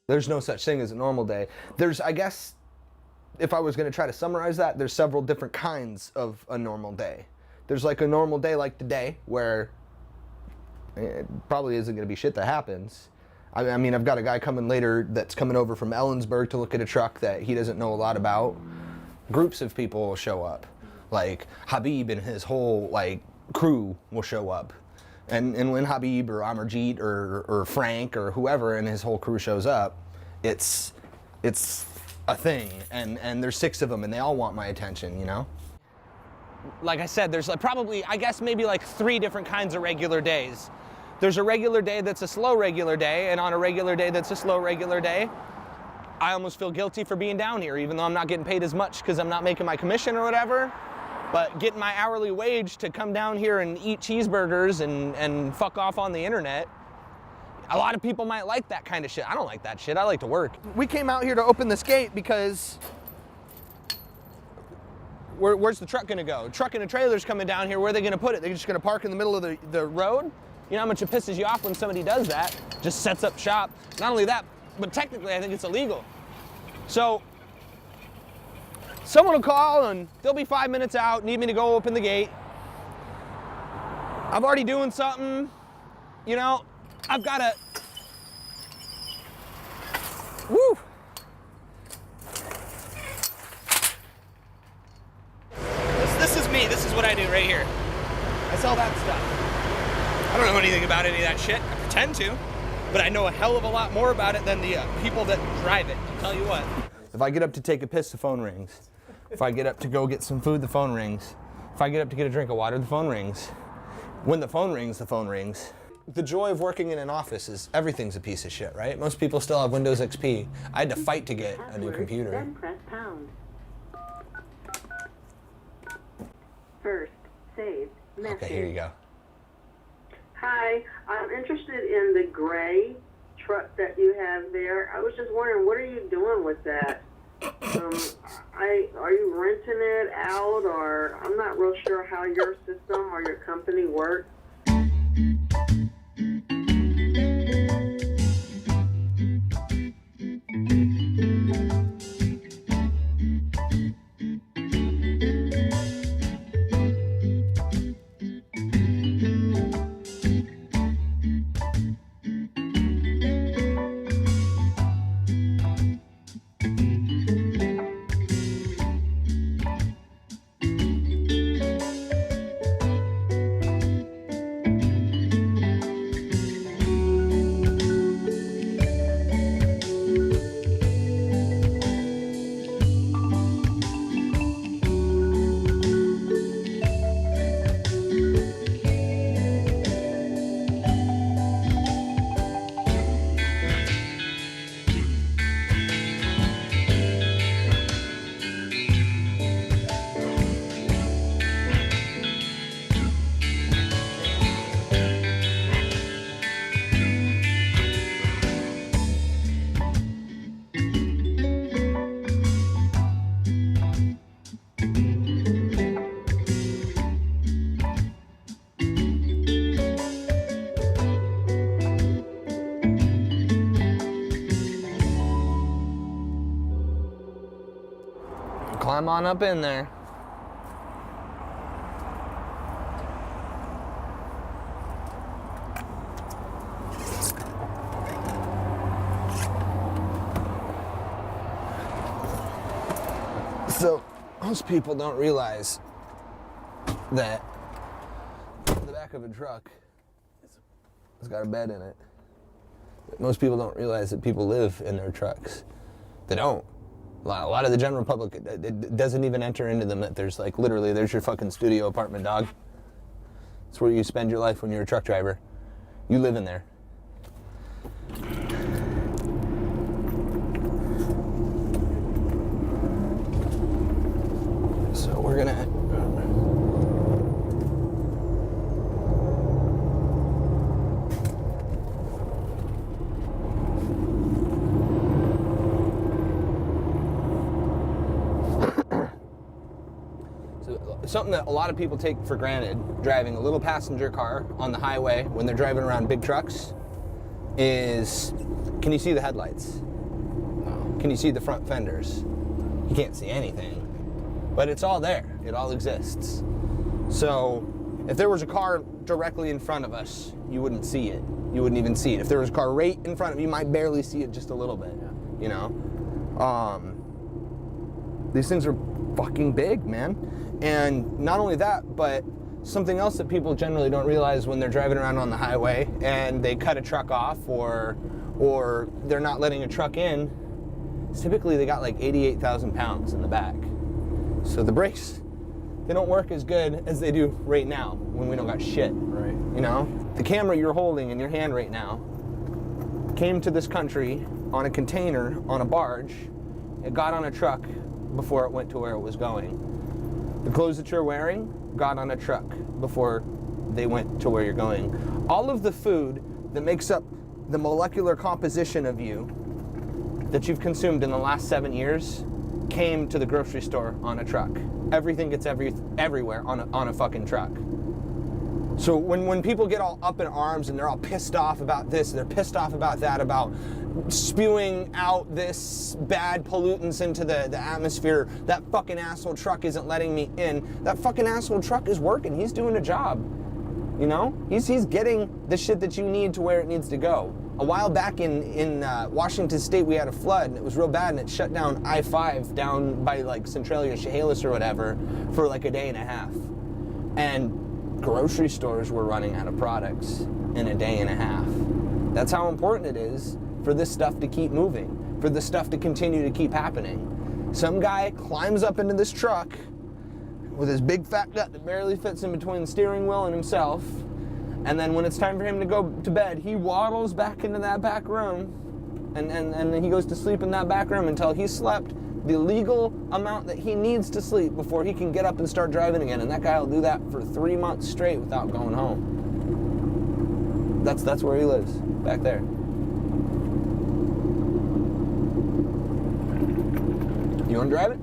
There's no such thing as a normal day. There's, I guess, if I was going to try to summarize that, there's several different kinds of a normal day. There's like a normal day like today, where it probably isn't going to be shit that happens. I mean, I've got a guy coming later that's coming over from Ellensburg to look at a truck that he doesn't know a lot about. Groups of people will show up. Like Habib and his whole like crew will show up. And when Habib or Amarjeet or Frank or whoever and his whole crew shows up, it's a thing. And there's 6 of them and they all want my attention, you know? Like I said, there's like probably, I guess maybe like 3 different kinds of regular days. There's a regular day that's a slow regular day, and on a regular day that's a slow regular day, I almost feel guilty for being down here, even though I'm not getting paid as much because I'm not making my commission or whatever. But getting my hourly wage to come down here and eat cheeseburgers and fuck off on the internet, a lot of people might like that kind of shit. I don't like that shit. I like to work. We came out here to open this gate because where's the truck gonna go? Truck and a trailer's coming down here. Where are they gonna put it? They're just gonna park in the middle of the road? You know how much it pisses you off when somebody does that? Just sets up shop. Not only that, but technically I think it's illegal. So someone will call and they'll be 5 minutes out, need me to go open the gate. I'm already doing something, you know, I've gotta, woo! This is me, this is what I do right here. I sell that stuff. I don't know anything about any of that shit. I pretend to, but I know a hell of a lot more about it than the people that drive it. I'll tell you what. If I get up to take a piss, the phone rings. If I get up to go get some food, the phone rings. If I get up to get a drink of water, the phone rings. When the phone rings, the phone rings. The joy of working in an office is everything's a piece of shit, right? Most people still have Windows XP. I had to fight to get a new computer. Then press pound. First, saved message. Okay, here you go. Hi, I'm interested in the gray truck that you have there. I was just wondering, what are you doing with that? Are you renting it out, or I'm not real sure how your system or your company works. Climb on up in there. So, most people don't realize that the back of a truck has got a bed in it. Most people don't realize that people live in their trucks. They don't. A lot of the general public, it doesn't even enter into them that there's like, literally, there's your fucking studio apartment, dog. It's where you spend your life when you're a truck driver. You live in there. So we're gonna... Something that a lot of people take for granted, driving a little passenger car on the highway when they're driving around big trucks, is, can you see the headlights? Can you see the front fenders? You can't see anything. But it's all there. It all exists. So if there was a car directly in front of us, you wouldn't see it. You wouldn't even see it. If there was a car right in front of you, you might barely see it just a little bit, you know? These things are fucking big, man. And not only that, but something else that people generally don't realize when they're driving around on the highway and they cut a truck off or they're not letting a truck in, typically they got like 88,000 pounds in the back. So the brakes, they don't work as good as they do right now when we don't got shit. Right. You know? The camera you're holding in your hand right now came to this country on a container, on a barge. It got on a truck before it went to where it was going. The clothes that you're wearing got on a truck before they went to where you're going. All of the food that makes up the molecular composition of you that you've consumed in the last 7 years came to the grocery store on a truck. Everything gets everywhere on a fucking truck. So when people get all up in arms and they're all pissed off about this, they're pissed off about that, about spewing out this bad pollutants into the atmosphere, that fucking asshole truck isn't letting me in. That fucking asshole truck is working. He's doing a job. You know? He's getting the shit that you need to where it needs to go. A while back in Washington State, we had a flood, and it was real bad, and it shut down I-5 down by like Centralia, Chehalis or whatever for like a day and a half. And grocery stores were running out of products in a day and a half. That's how important it is for this stuff to keep moving, for this stuff to continue to keep happening. Some guy climbs up into this truck with his big fat gut that barely fits in between the steering wheel and himself, and then when it's time for him to go to bed, he waddles back into that back room, and then he goes to sleep in that back room until he slept the legal amount that he needs to sleep before he can get up and start driving again. And that guy will do that for 3 months straight without going home. That's where he lives, back there. You want to drive it?